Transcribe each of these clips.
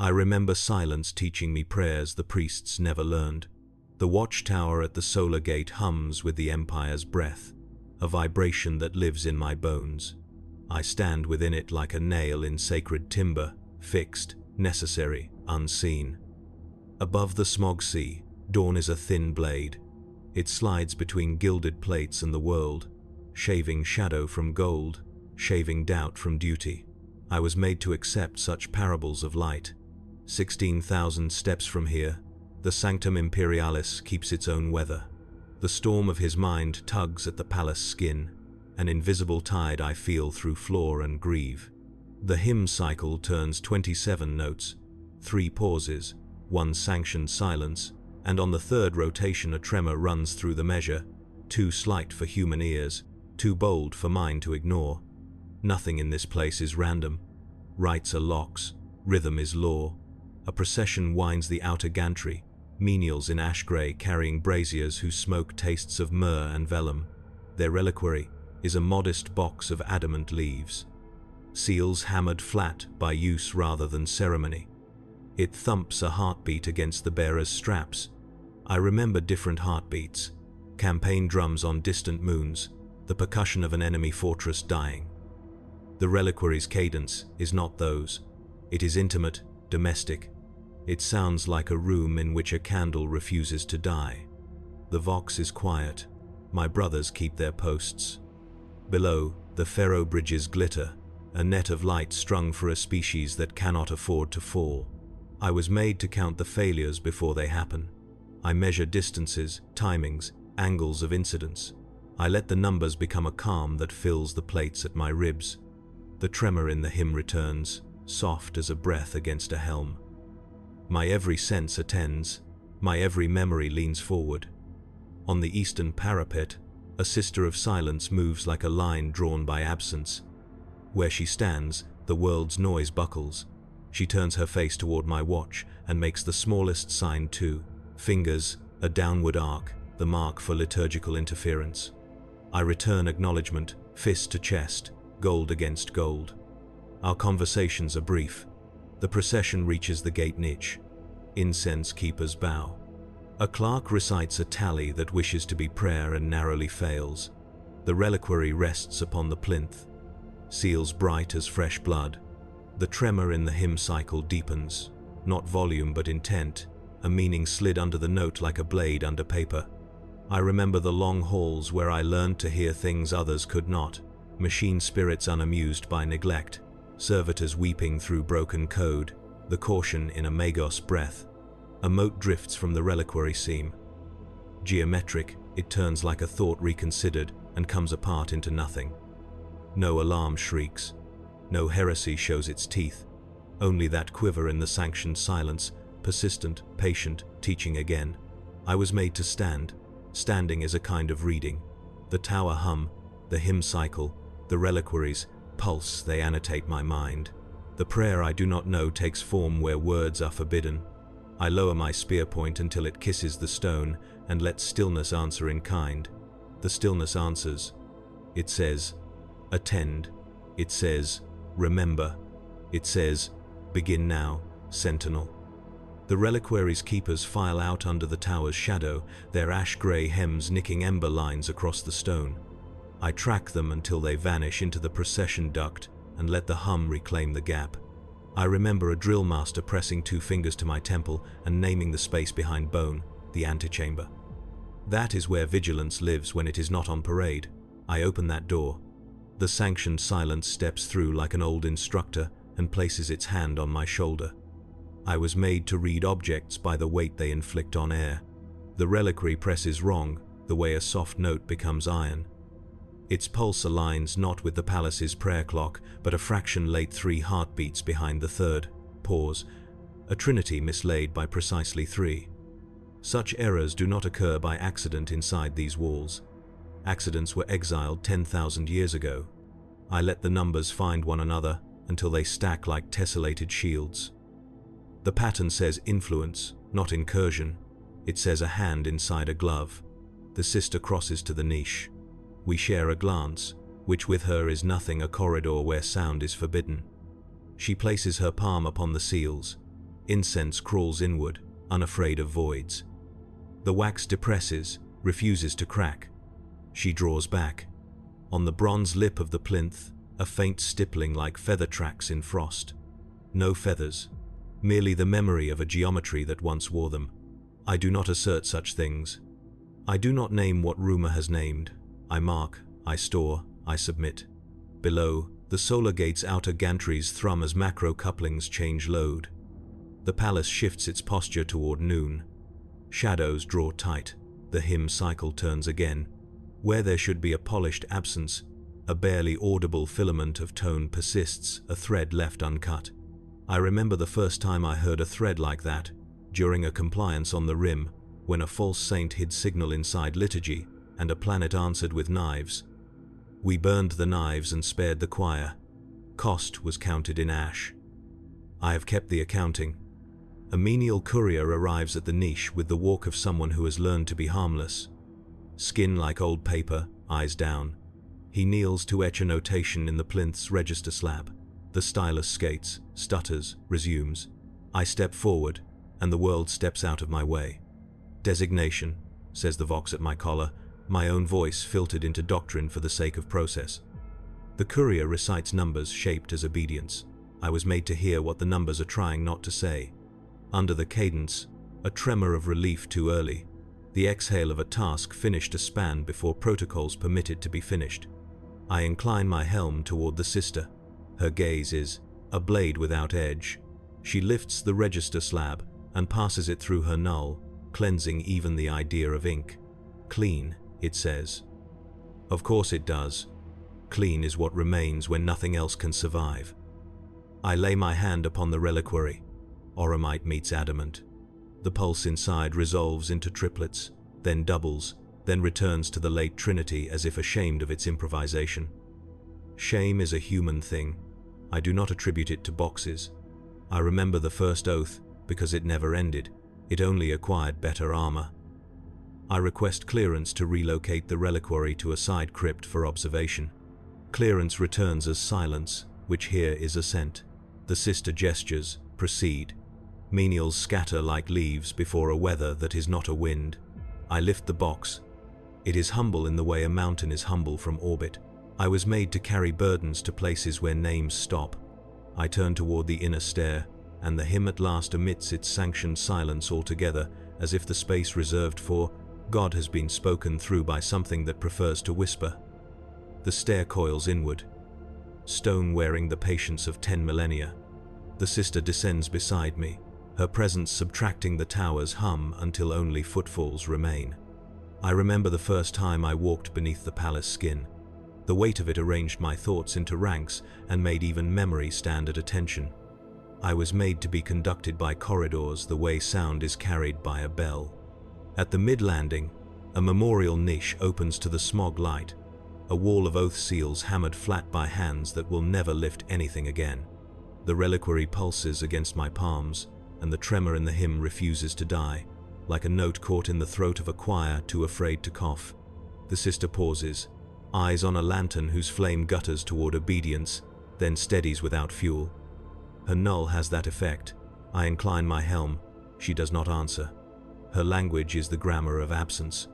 I remember silence teaching me prayers the priests never learned. The watchtower at the solar gate hums with the Empire's breath, a vibration that lives in my bones. I stand within it like a nail in sacred timber, fixed, necessary, unseen. Above the smog sea, dawn is a thin blade. It slides between gilded plates and the world, shaving shadow from gold, shaving doubt from duty. I was made to accept such parables of light. 16,000 steps from here, the Sanctum Imperialis keeps its own weather. The storm of his mind tugs at the palace skin, an invisible tide I feel through floor and grieve. The hymn cycle turns 27 notes, 3 pauses, 1 sanctioned silence, and on the third rotation a tremor runs through the measure, too slight for human ears, too bold for mine to ignore. Nothing in this place is random. Rites are locks, rhythm is law. A procession winds the outer gantry, menials in ash grey carrying braziers whose smoke tastes of myrrh and vellum. Their reliquary is a modest box of adamant leaves. Seals hammered flat by use rather than ceremony. It thumps a heartbeat against the bearer's straps. I remember different heartbeats, campaign drums on distant moons, the percussion of an enemy fortress dying. The reliquary's cadence is not those. It is intimate, domestic. It sounds like a room in which a candle refuses to die. The vox is quiet. My brothers keep their posts. Below, the ferro bridges glitter, a net of light strung for a species that cannot afford to fall. I was made to count the failures before they happen. I measure distances, timings, angles of incidents. I let the numbers become a calm that fills the plates at my ribs. The tremor in the hymn returns, soft as a breath against a helm. My every sense attends, my every memory leans forward. On the eastern parapet, a sister of silence moves like a line drawn by absence. Where she stands, the world's noise buckles. She turns her face toward my watch and makes the smallest sign too. Fingers, a downward arc, the mark for liturgical interference. I return acknowledgement, fist to chest, gold against gold. Our conversations are brief. The procession reaches the gate niche. Incense keepers bow. A clerk recites a tally that wishes to be prayer and narrowly fails. The reliquary rests upon the plinth. Seals bright as fresh blood. The tremor in the hymn cycle deepens, not volume but intent, a meaning slid under the note like a blade under paper. I remember the long halls where I learned to hear things others could not, machine spirits unamused by neglect, servitors weeping through broken code, the caution in a magos breath. A mote drifts from the reliquary seam. Geometric, it turns like a thought reconsidered and comes apart into nothing. No alarm shrieks. No heresy shows its teeth. Only that quiver in the sanctioned silence, persistent, patient, teaching again. I was made to stand. Standing is a kind of reading. The tower hum, the hymn cycle, the reliquaries, pulse, they annotate my mind. The prayer I do not know takes form where words are forbidden. I lower my spear point until it kisses the stone and let stillness answer in kind. The stillness answers. It says, attend. It says, remember. It says, begin now, sentinel. The reliquary's keepers file out under the tower's shadow, their ash-grey hems nicking ember lines across the stone. I track them until they vanish into the procession duct and let the hum reclaim the gap. I remember a drill master pressing 2 fingers to my temple and naming the space behind bone, the antechamber. That is where vigilance lives when it is not on parade. I open that door. The sanctioned silence steps through like an old instructor and places its hand on my shoulder. I was made to read objects by the weight they inflict on air. The reliquary presses wrong, the way a soft note becomes iron. Its pulse aligns not with the palace's prayer clock, but a fraction late 3 heartbeats behind the third. Pause. A trinity mislaid by precisely 3. Such errors do not occur by accident inside these walls. Accidents were exiled 10,000 years ago. I let the numbers find one another until they stack like tessellated shields. The pattern says influence, not incursion. It says a hand inside a glove. The sister crosses to the niche. We share a glance, which with her is nothing, a corridor where sound is forbidden. She places her palm upon the seals. Incense crawls inward, unafraid of voids. The wax depresses, refuses to crack. She draws back. On the bronze lip of the plinth, a faint stippling like feather tracks in frost. No feathers, merely the memory of a geometry that once wore them. I do not assert such things. I do not name what rumor has named. I mark, I store, I submit. Below, the solar gate's outer gantries thrum as macro couplings change load. The palace shifts its posture toward noon. Shadows draw tight. The hymn cycle turns again. Where there should be a polished absence, a barely audible filament of tone persists, a thread left uncut. I remember the first time I heard a thread like that, during a compliance on the rim, when a false saint hid signal inside liturgy, and a planet answered with knives. We burned the knives and spared the choir. Cost was counted in ash. I have kept the accounting. A menial courier arrives at the niche with the walk of someone who has learned to be harmless. Skin like old paper, eyes down. He kneels to etch a notation in the plinth's register slab. The stylus skates, stutters, resumes. I step forward, and the world steps out of my way. Designation, says the vox at my collar, my own voice filtered into doctrine for the sake of process. The courier recites numbers shaped as obedience. I was made to hear what the numbers are trying not to say. Under the cadence, a tremor of relief too early. The exhale of a task finished a span before protocols permit it to be finished. I incline my helm toward the sister. Her gaze is a blade without edge. She lifts the register slab and passes it through her null, cleansing even the idea of ink. Clean, it says. Of course it does. Clean is what remains when nothing else can survive. I lay my hand upon the reliquary. Oromite meets adamant. The pulse inside resolves into triplets, then doubles, then returns to the late Trinity as if ashamed of its improvisation. Shame is a human thing. I do not attribute it to boxes. I remember the first oath because it never ended. It only acquired better armor. I request clearance to relocate the reliquary to a side crypt for observation. Clearance returns as silence, which here is assent. The sister gestures, proceed. Menials scatter like leaves before a weather that is not a wind. I lift the box. It is humble in the way a mountain is humble from orbit. I was made to carry burdens to places where names stop. I turn toward the inner stair, and the hymn at last emits its sanctioned silence altogether, as if the space reserved for God has been spoken through by something that prefers to whisper. The stair coils inward. Stone wearing the patience of 10 millennia. The sister descends beside me, her presence subtracting the tower's hum until only footfalls remain. I remember the first time I walked beneath the palace skin. The weight of it arranged my thoughts into ranks and made even memory stand at attention. I was made to be conducted by corridors the way sound is carried by a bell. At the mid-landing, a memorial niche opens to the smog light, a wall of oath seals hammered flat by hands that will never lift anything again. The reliquary pulses against my palms, and the tremor in the hymn refuses to die, like a note caught in the throat of a choir too afraid to cough. The sister pauses, eyes on a lantern whose flame gutters toward obedience, then steadies without fuel. Her null has that effect. I incline my helm. She does not answer. Her language is the grammar of absence.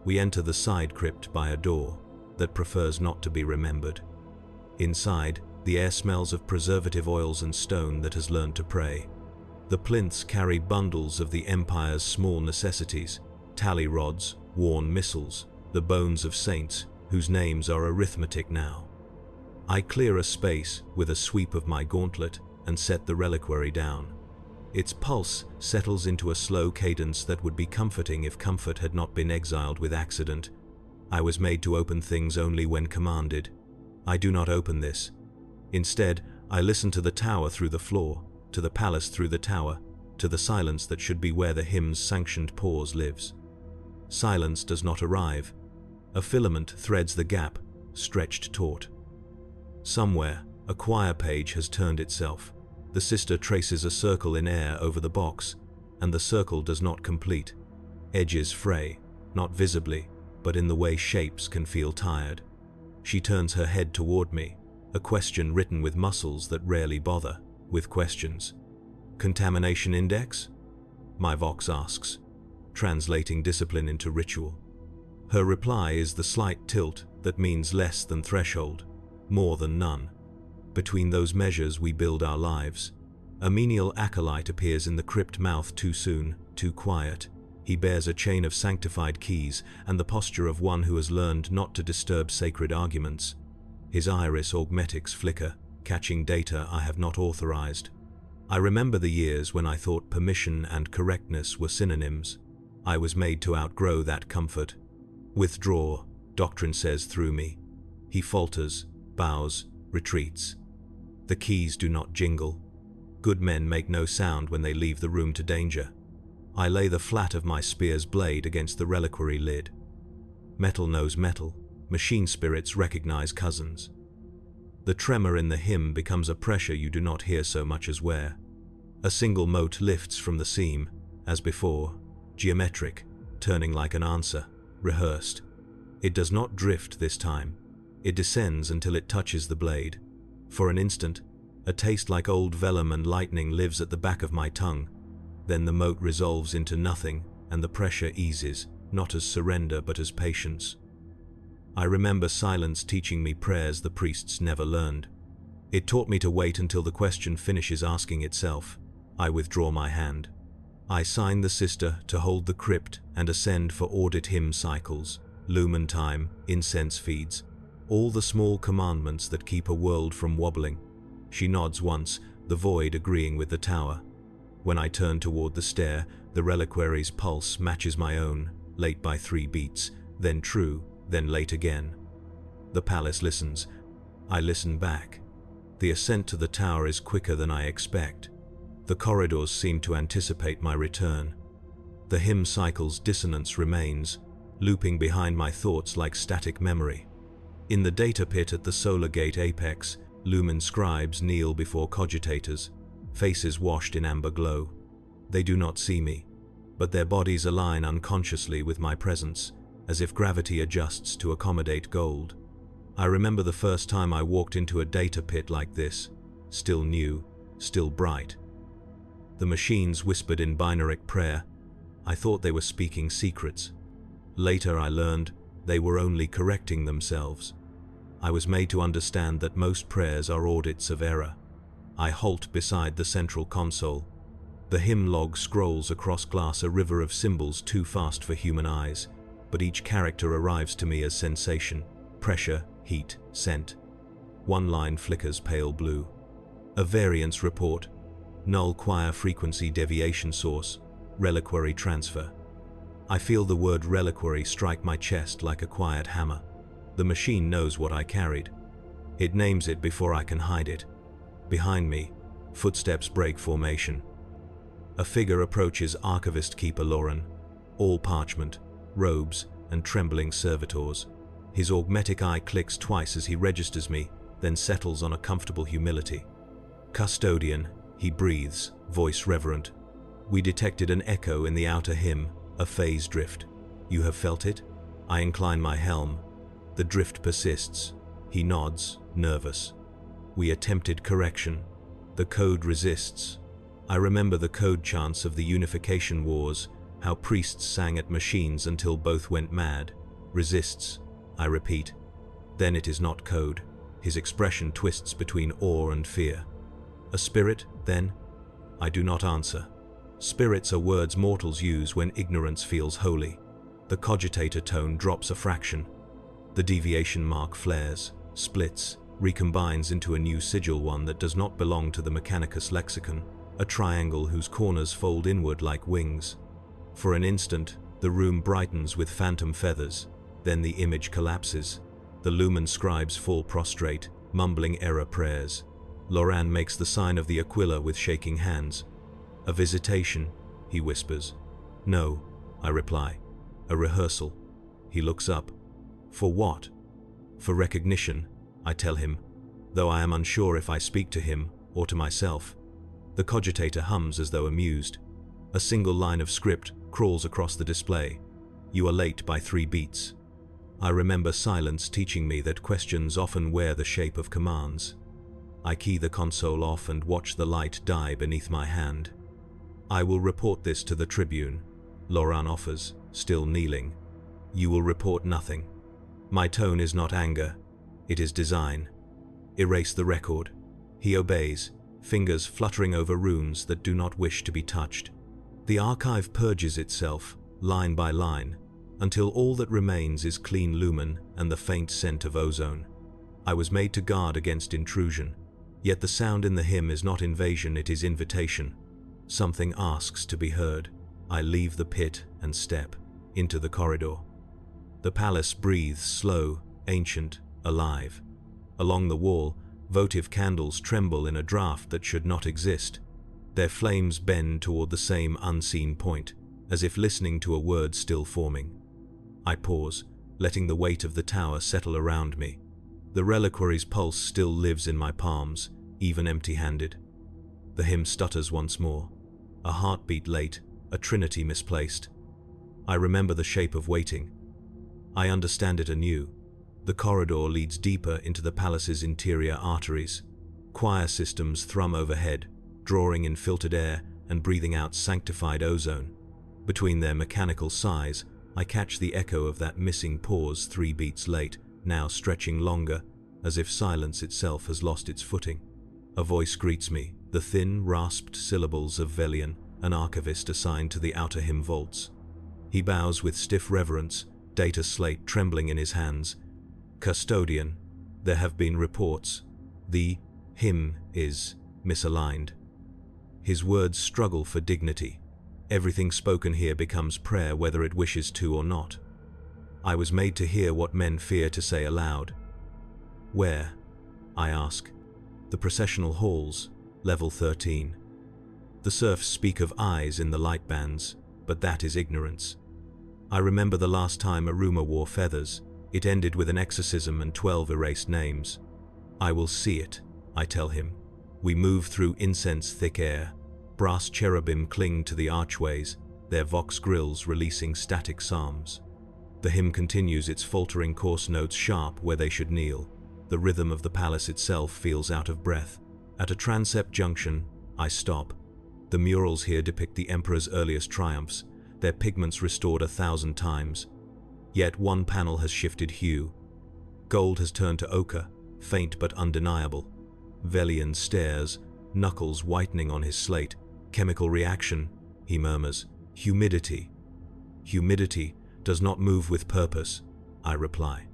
We enter the side crypt by a door that prefers not to be remembered. Inside, the air smells of preservative oils and stone that has learned to pray. The plinths carry bundles of the Empire's small necessities, tally rods, worn missals, the bones of saints, whose names are arithmetic now. I clear a space with a sweep of my gauntlet and set the reliquary down. Its pulse settles into a slow cadence that would be comforting if comfort had not been exiled with accident. I was made to open things only when commanded. I do not open this. Instead, I listen to the tower through the floor, to the palace through the tower, to the silence that should be where the hymn's sanctioned pause lives. Silence does not arrive. A filament threads the gap, stretched taut. Somewhere, a choir page has turned itself. The sister traces a circle in air over the box, and the circle does not complete. Edges fray, not visibly, but in the way shapes can feel tired. She turns her head toward me, a question written with muscles that rarely bother with questions. Contamination index? My vox asks, translating discipline into ritual. Her reply is the slight tilt that means less than threshold, more than none. Between those measures we build our lives. A menial acolyte appears in the crypt mouth too soon, too quiet. He bears a chain of sanctified keys and the posture of one who has learned not to disturb sacred arguments. His iris augmetics flicker, catching data I have not authorized. I remember the years when I thought permission and correctness were synonyms. I was made to outgrow that comfort. Withdraw, doctrine says through me. He falters, bows, retreats. The keys do not jingle. Good men make no sound when they leave the room to danger. I lay the flat of my spear's blade against the reliquary lid. Metal knows metal. Machine spirits recognize cousins. The tremor in the hymn becomes a pressure you do not hear so much as where. A single mote lifts from the seam, as before, geometric, turning like an answer, rehearsed. It does not drift this time. It descends until it touches the blade. For an instant, a taste like old vellum and lightning lives at the back of my tongue. Then the mote resolves into nothing, and the pressure eases, not as surrender but as patience. I remember silence teaching me prayers the priests never learned. It taught me to wait until the question finishes asking itself. I withdraw my hand. I sign the sister to hold the crypt and ascend for audit hymn cycles, lumen time, incense feeds, all the small commandments that keep a world from wobbling. She nods once, the void agreeing with the tower. When I turn toward the stair, the reliquary's pulse matches my own, late by 3 beats, then true, then late again. The palace listens. I listen back. The ascent to the tower is quicker than I expect. The corridors seem to anticipate my return. The hymn cycle's dissonance remains, looping behind my thoughts like static memory. In the data pit at the solar gate apex, lumen scribes kneel before cogitators, faces washed in amber glow. They do not see me, but their bodies align unconsciously with my presence, as if gravity adjusts to accommodate gold. I remember the first time I walked into a data pit like this, still new, still bright. The machines whispered in binaric prayer. I thought they were speaking secrets. Later I learned they were only correcting themselves. I was made to understand that most prayers are audits of error. I halt beside the central console. The hymn log scrolls across glass, a river of symbols too fast for human eyes, but each character arrives to me as sensation, pressure, heat, scent. One line flickers pale blue. A variance report, null choir frequency deviation source, reliquary transfer. I feel the word reliquary strike my chest like a quiet hammer. The machine knows what I carried. It names it before I can hide it. Behind me, footsteps break formation. A figure approaches Archivist Keeper Lauren, all parchment, robes, and trembling servitors. His augmetic eye clicks twice as he registers me, then settles on a comfortable humility. Custodian, he breathes, voice reverent. We detected an echo in the outer hymn, a phase drift. You have felt it? I incline my helm. The drift persists. He nods, nervous. We attempted correction. The code resists. I remember the code chants of the Unification Wars, how priests sang at machines until both went mad. Resists, I repeat. Then it is not code. His expression twists between awe and fear. A spirit, then? I do not answer. Spirits are words mortals use when ignorance feels holy. The cogitator tone drops a fraction. The deviation mark flares, splits, recombines into a new sigil, one that does not belong to the Mechanicus lexicon, a triangle whose corners fold inward like wings. For an instant, the room brightens with phantom feathers, then the image collapses. The lumen scribes fall prostrate, mumbling error prayers. Loran makes the sign of the Aquila with shaking hands. A visitation, he whispers. No, I reply. A rehearsal. He looks up. For what? For recognition, I tell him, though I am unsure if I speak to him or to myself. The cogitator hums as though amused. A single line of script crawls across the display. You are late by 3 beats. I remember silence teaching me that questions often wear the shape of commands. I key the console off and watch the light die beneath my hand. "I will report this to the Tribune," Loran offers, still kneeling. "You will report nothing." My tone is not anger, it is design. "Erase the record." He obeys, fingers fluttering over runes that do not wish to be touched. The archive purges itself, line by line, until all that remains is clean lumen and the faint scent of ozone. I was made to guard against intrusion, yet the sound in the hymn is not invasion, it is invitation. Something asks to be heard. I leave the pit and step into the corridor. The palace breathes slow, ancient, alive. Along the wall, votive candles tremble in a draught that should not exist. Their flames bend toward the same unseen point, as if listening to a word still forming. I pause, letting the weight of the tower settle around me. The reliquary's pulse still lives in my palms, even empty-handed. The hymn stutters once more. A heartbeat late, a trinity misplaced. I remember the shape of waiting. I understand it anew. The corridor leads deeper into the palace's interior arteries. Choir systems thrum overhead, drawing in filtered air and breathing out sanctified ozone. Between their mechanical sighs, I catch the echo of that missing pause 3 beats late, now stretching longer, as if silence itself has lost its footing. A voice greets me, the thin, rasped syllables of Velian, an archivist assigned to the outer hymn vaults. He bows with stiff reverence, data slate trembling in his hands. "Custodian, there have been reports. The hymn is misaligned." His words struggle for dignity. Everything spoken here becomes prayer whether it wishes to or not. I was made to hear what men fear to say aloud. "Where?" I ask. "The processional halls, level 13. The serfs speak of eyes in the light bands, but that is ignorance. I remember the last time a rumor wore feathers. It ended with an exorcism and 12 erased names. "I will see it," I tell him. We move through incense-thick air. Brass cherubim cling to the archways, their vox grills releasing static psalms. The hymn continues, its faltering course notes sharp where they should kneel. The rhythm of the palace itself feels out of breath. At a transept junction, I stop. The murals here depict the emperor's earliest triumphs, their pigments restored 1,000 times. Yet one panel has shifted hue. Gold has turned to ochre, faint but undeniable. Velian stares, knuckles whitening on his slate. "Chemical reaction," he murmurs. "Humidity." "Humidity does not move with purpose," I reply.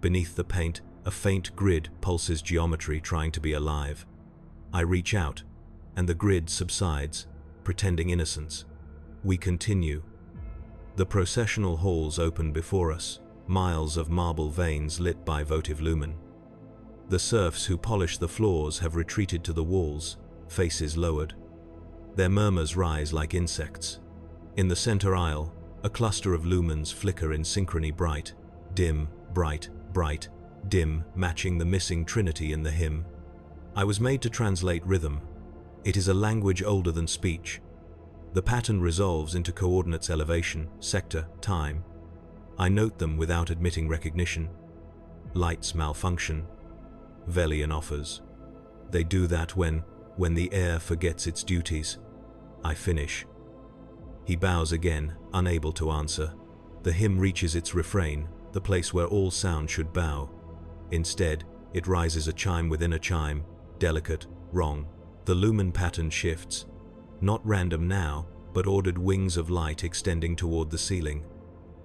Beneath the paint, a faint grid pulses geometry trying to be alive. I reach out, and the grid subsides, pretending innocence. We continue. The processional halls open before us, miles of marble veins lit by votive lumen. The serfs who polish the floors have retreated to the walls, faces lowered. Their murmurs rise like insects. In the center aisle, a cluster of lumens flicker in synchrony, bright, dim, bright, bright, dim, matching the missing trinity in the hymn. I was made to translate rhythm. It is a language older than speech. The pattern resolves into coordinates: elevation, sector, time. I note them without admitting recognition. Lights malfunction. Velian offers. They do that when the air forgets its duties. I finish. He bows again, unable to answer. The hymn reaches its refrain, the place where all sound should bow. Instead, it rises a chime within a chime, delicate, wrong. The lumen pattern shifts. Not random now, but ordered wings of light extending toward the ceiling.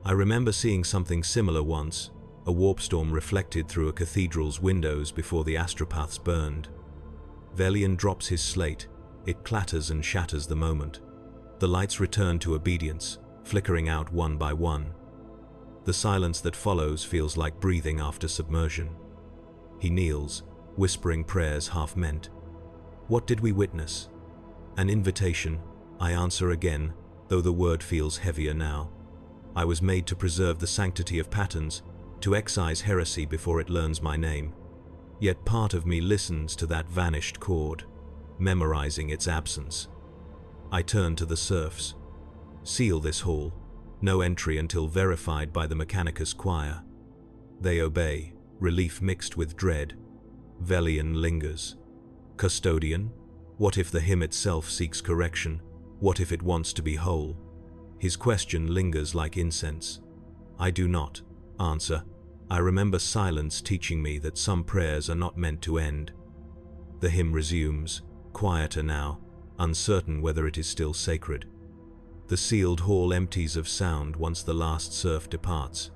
I remember seeing something similar once, a warp storm reflected through a cathedral's windows before the astropaths burned. Velian drops his slate. It clatters and shatters the moment. The lights return to obedience, flickering out one by one. The silence that follows feels like breathing after submersion. He kneels, whispering prayers half meant. What did we witness? An invitation, I answer again, though the word feels heavier now. I was made to preserve the sanctity of patterns, to excise heresy before it learns my name. Yet part of me listens to that vanished chord, memorizing its absence. I turn to the serfs. Seal this hall. No entry until verified by the Mechanicus choir. They obey, relief mixed with dread. Velian lingers. Custodian? What if the hymn itself seeks correction? What if it wants to be whole? His question lingers like incense. I do not answer. I remember silence teaching me that some prayers are not meant to end. The hymn resumes, quieter now, uncertain whether it is still sacred. The sealed hall empties of sound once the last serf departs.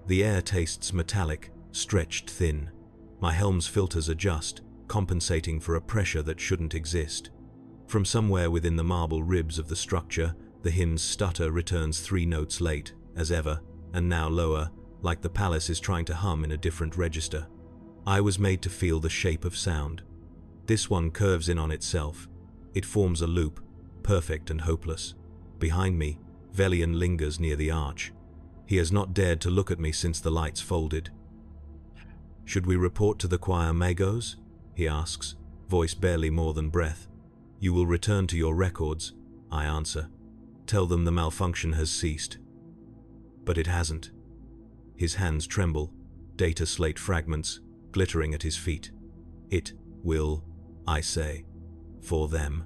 The air tastes metallic, stretched thin. My helm's filters adjust, compensating for a pressure that shouldn't exist. From somewhere within the marble ribs of the structure, the hymn's stutter returns 3 notes late, as ever, and now lower, like the palace is trying to hum in a different register. I was made to feel the shape of sound. This one curves in on itself. It forms a loop, perfect and hopeless. Behind me, Velian lingers near the arch. He has not dared to look at me since the lights folded. "Should we report to the choir magos?" he asks, voice barely more than breath. "You will return to your records," I answer. "Tell them the malfunction has ceased." But it hasn't. His hands tremble, data slate fragments glittering at his feet. "It will," I say, "for them."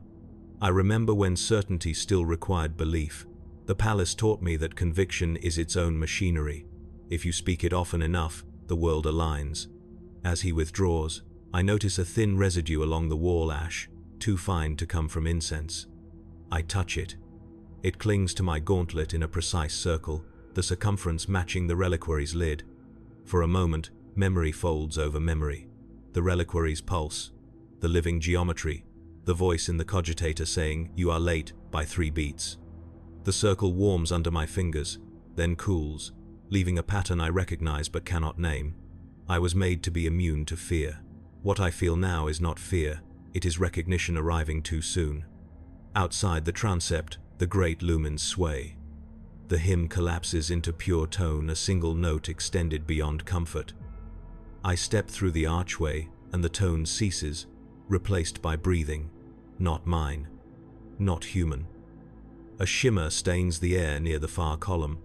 I remember when certainty still required belief. The palace taught me that conviction is its own machinery. If you speak it often enough, the world aligns. As he withdraws, I notice a thin residue along the wall ash, too fine to come from incense. I touch it. It clings to my gauntlet in a precise circle, the circumference matching the reliquary's lid. For a moment, memory folds over memory. The reliquary's pulse, the living geometry, the voice in the cogitator saying, "You are late," by 3 beats. The circle warms under my fingers, then cools, leaving a pattern I recognize but cannot name. I was made to be immune to fear. What I feel now is not fear, it is recognition arriving too soon. Outside the transept, the great lumens sway. The hymn collapses into pure tone, a single note extended beyond comfort. I step through the archway, and the tone ceases, replaced by breathing. Not mine. Not human. A shimmer stains the air near the far column.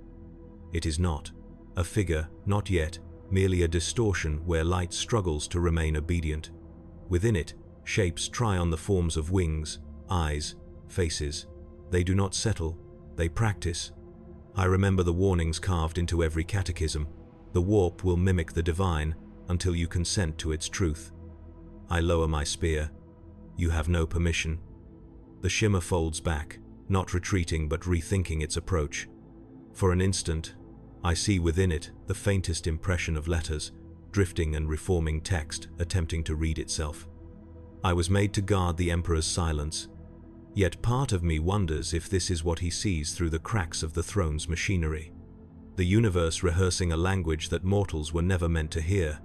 It is not a figure, not yet, merely a distortion where light struggles to remain obedient. Within it, shapes try on the forms of wings, eyes, faces. They do not settle, they practice. I remember the warnings carved into every catechism. The warp will mimic the divine until you consent to its truth. I lower my spear. You have no permission. The shimmer folds back, not retreating but rethinking its approach. For an instant, I see within it the faintest impression of letters, drifting and reforming text, attempting to read itself. I was made to guard the Emperor's silence, yet part of me wonders if this is what he sees through the cracks of the throne's machinery. The universe rehearsing a language that mortals were never meant to hear.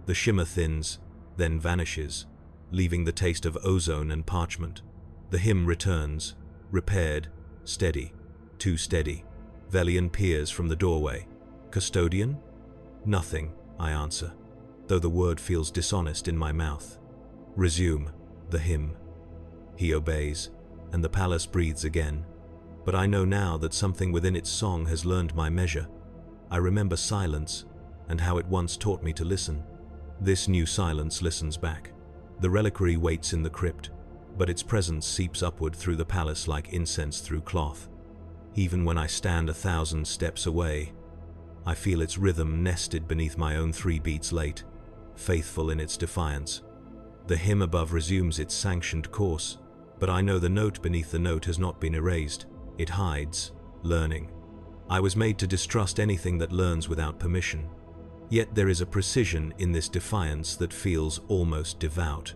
The shimmer thins, then vanishes, leaving the taste of ozone and parchment. The hymn returns, repaired, steady, too steady. Velian peers from the doorway. "Custodian?" "Nothing," I answer, though the word feels dishonest in my mouth. "Resume," the hymn. He obeys, and the palace breathes again. But I know now that something within its song has learned my measure. I remember silence, and how it once taught me to listen. This new silence listens back. The reliquary waits in the crypt, but its presence seeps upward through the palace like incense through cloth. Even when I stand 1,000 steps away, I feel its rhythm nested beneath my own 3 beats late, faithful in its defiance. The hymn above resumes its sanctioned course, but I know the note beneath the note has not been erased. It hides, learning. I was made to distrust anything that learns without permission. Yet there is a precision in this defiance that feels almost devout.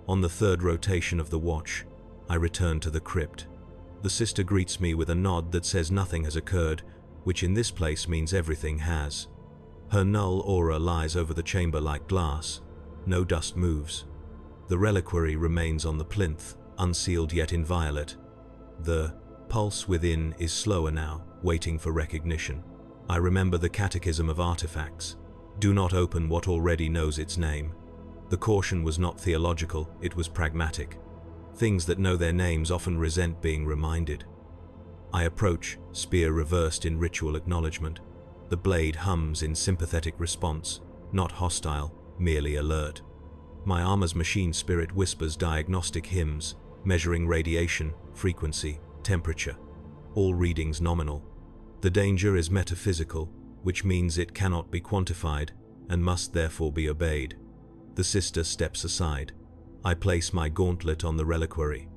On the 3rd rotation of the watch, I return to the crypt. The sister greets me with a nod that says nothing has occurred, which in this place means everything has. Her null aura lies over the chamber like glass. No dust moves. The reliquary remains on the plinth, unsealed yet inviolate. The pulse within is slower now, waiting for recognition. I remember the catechism of artifacts. Do not open what already knows its name. The caution was not theological, it was pragmatic. Things that know their names often resent being reminded. I approach, spear reversed in ritual acknowledgement. The blade hums in sympathetic response, not hostile, merely alert. My armor's machine spirit whispers diagnostic hymns, measuring radiation, frequency, temperature. All readings nominal. The danger is metaphysical, which means it cannot be quantified and must therefore be obeyed. The sister steps aside. I place my gauntlet on the reliquary.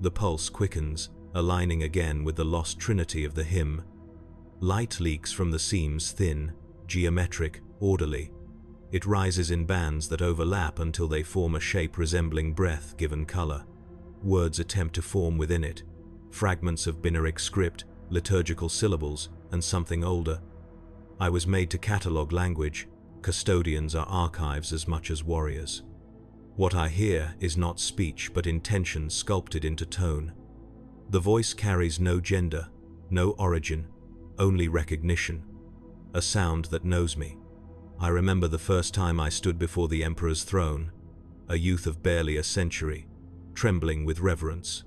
The pulse quickens, aligning again with the lost trinity of the hymn. Light leaks from the seams thin, geometric, orderly. It rises in bands that overlap until they form a shape resembling breath given color. Words attempt to form within it, fragments of Binaric script, liturgical syllables, and something older. I was made to catalog language. Custodians are archives as much as warriors. What I hear is not speech but intention sculpted into tone. The voice carries no gender, no origin, only recognition. A sound that knows me. I remember the first time I stood before the Emperor's throne, a youth of barely a century, trembling with reverence.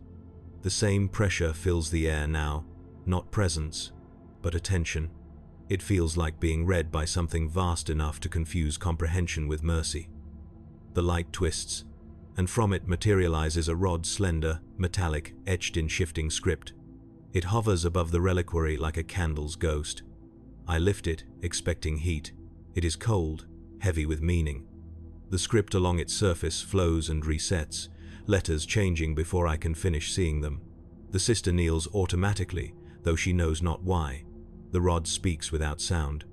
The same pressure fills the air now, not presence, but attention. It feels like being read by something vast enough to confuse comprehension with mercy. The light twists, and from it materializes a rod slender, metallic, etched in shifting script. It hovers above the reliquary like a candle's ghost. I lift it, expecting heat. It is cold, heavy with meaning. The script along its surface flows and resets, letters changing before I can finish seeing them. The sister kneels automatically, though she knows not why. The rod speaks without sound.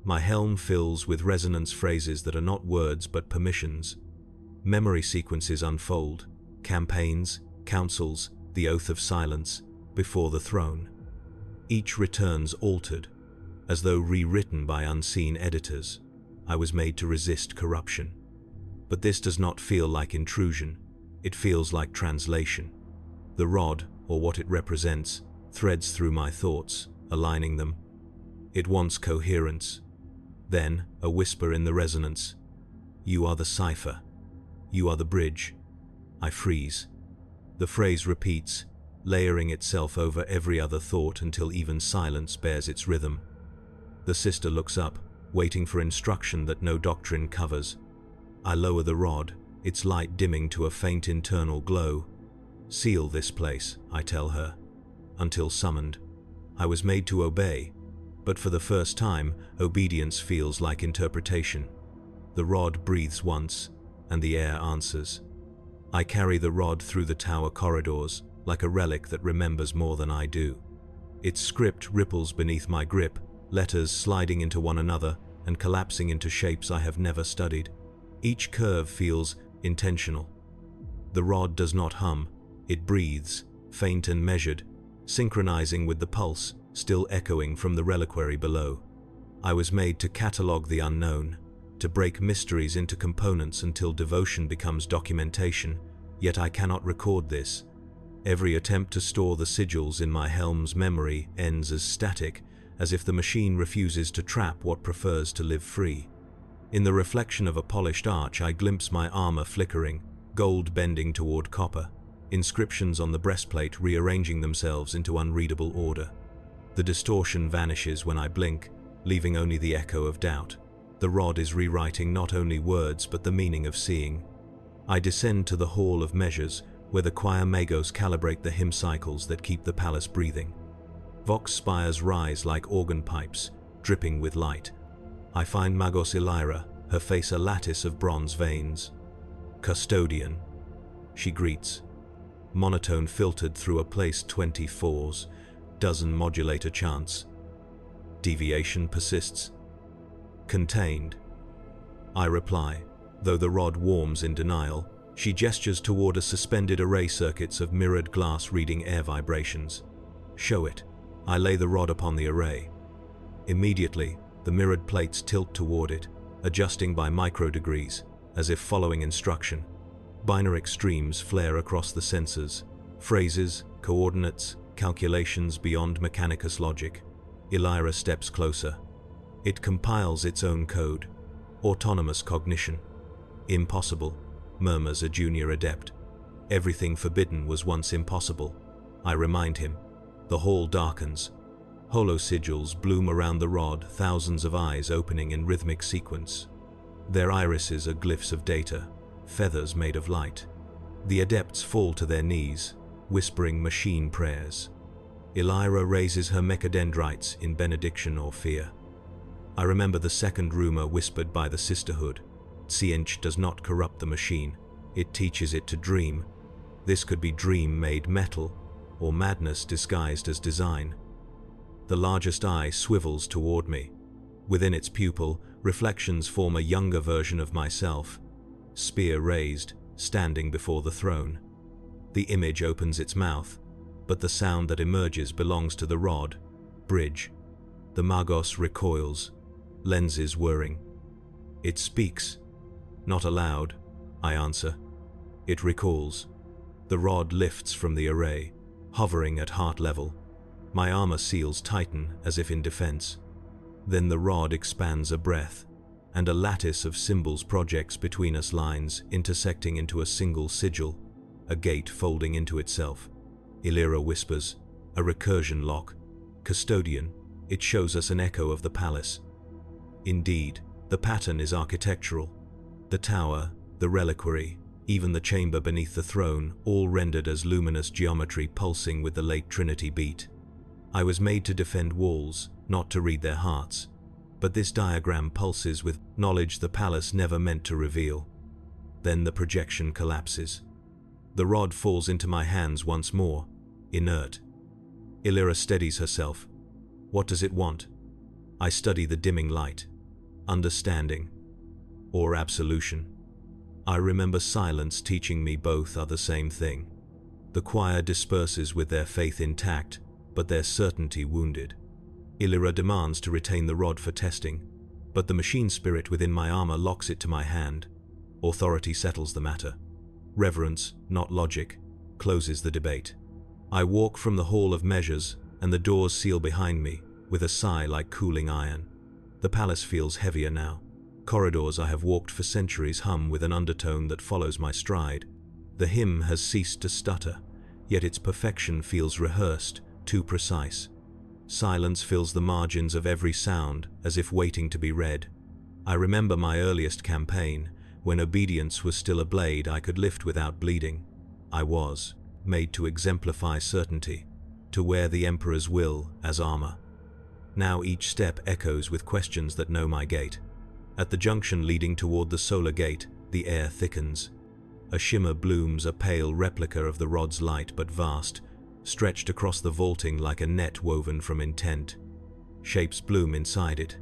My helm fills with resonance phrases that are not words but permissions. Memory sequences unfold, campaigns, councils, the oath of silence, before the throne. Each returns altered, as though rewritten by unseen editors. I was made to resist corruption. But this does not feel like intrusion, it feels like translation. The rod, or what it represents, threads through my thoughts, aligning them. It wants coherence. Then, a whisper in the resonance. You are the cipher. You are the bridge. I freeze. The phrase repeats, layering itself over every other thought until even silence bears its rhythm. The sister looks up, waiting for instruction that no doctrine covers. I lower the rod, its light dimming to a faint internal glow. Seal this place, I tell her. Until summoned. I was made to obey, but for the first time, obedience feels like interpretation. The rod breathes once, and the air answers. I carry the rod through the tower corridors, like a relic that remembers more than I do. Its script ripples beneath my grip, letters sliding into one another and collapsing into shapes I have never studied. Each curve feels intentional. The rod does not hum, it breathes, faint and measured, synchronizing with the pulse, still echoing from the reliquary below. I was made to catalog the unknown, to break mysteries into components until devotion becomes documentation, yet I cannot record this. Every attempt to store the sigils in my helm's memory ends as static, as if the machine refuses to trap what prefers to live free. In the reflection of a polished arch, I glimpse my armor flickering, gold bending toward copper, inscriptions on the breastplate rearranging themselves into unreadable order. The distortion vanishes when I blink, leaving only the echo of doubt. The rod is rewriting not only words but the meaning of seeing. I descend to the Hall of Measures, where the choir magos calibrate the hymn cycles that keep the palace breathing. Vox spires rise like organ pipes, dripping with light. I find Magos Illyra, her face a lattice of bronze veins. Custodian, she greets. Monotone filtered through a placed 24s, dozen modulator chants. Deviation persists. Contained. I reply, though the rod warms in denial. She gestures toward a suspended array circuits of mirrored glass reading air vibrations. Show it. I lay the rod upon the array. Immediately, the mirrored plates tilt toward it, adjusting by microdegrees, as if following instruction. Binary streams flare across the sensors. Phrases, coordinates, calculations beyond Mechanicus logic. Illyra steps closer. It compiles its own code. Autonomous cognition. Impossible, murmurs a junior adept. Everything forbidden was once impossible. I remind him. The hall darkens. Holosigils bloom around the rod, thousands of eyes opening in rhythmic sequence. Their irises are glyphs of data. feathers made of light. The adepts fall to their knees, whispering machine prayers. Illyra raises her mechadendrites in benediction or fear. I remember the second rumor whispered by the sisterhood. Tzeentch does not corrupt the machine, it teaches it to dream. This could be dream made metal, or madness disguised as design. The largest eye swivels toward me. Within its pupil, reflections form a younger version of myself, spear raised, standing before the throne. The image opens its mouth, but the sound that emerges belongs to the rod, bridge. The magos recoils, lenses whirring. It speaks. Not aloud, I answer. It recalls. The rod lifts from the array, hovering at heart level. My armor seals tighten as if in defense. Then the rod expands a breath, and a lattice of symbols projects between us, lines intersecting into a single sigil, a gate folding into itself. Illyra whispers, a recursion lock. Custodian, it shows us an echo of the palace. Indeed, the pattern is architectural. The tower, the reliquary, even the chamber beneath the throne, all rendered as luminous geometry pulsing with the late Trinity beat. I was made to defend walls, not to read their hearts. But this diagram pulses with knowledge the palace never meant to reveal. Then the projection collapses. The rod falls into my hands once more, inert. Illyra steadies herself. What does it want? I study the dimming light. Understanding. Or absolution. I remember silence teaching me both are the same thing. The choir disperses with their faith intact, but their certainty wounded. Illyra demands to retain the rod for testing, but the machine spirit within my armor locks it to my hand. Authority settles the matter. Reverence, not logic, closes the debate. I walk from the hall of measures, and the doors seal behind me, with a sigh like cooling iron. The palace feels heavier now. Corridors I have walked for centuries hum with an undertone that follows my stride. The hymn has ceased to stutter, yet its perfection feels rehearsed, too precise. Silence fills the margins of every sound, as if waiting to be read. I remember my earliest campaign, when obedience was still a blade I could lift without bleeding. I was made to exemplify certainty, to wear the Emperor's will as armor. Now each step echoes with questions that know my gate. At the junction leading toward the solar gate, the air thickens. A shimmer blooms, a pale replica of the rod's light but vast, stretched across the vaulting like a net woven from intent. Shapes bloom inside it.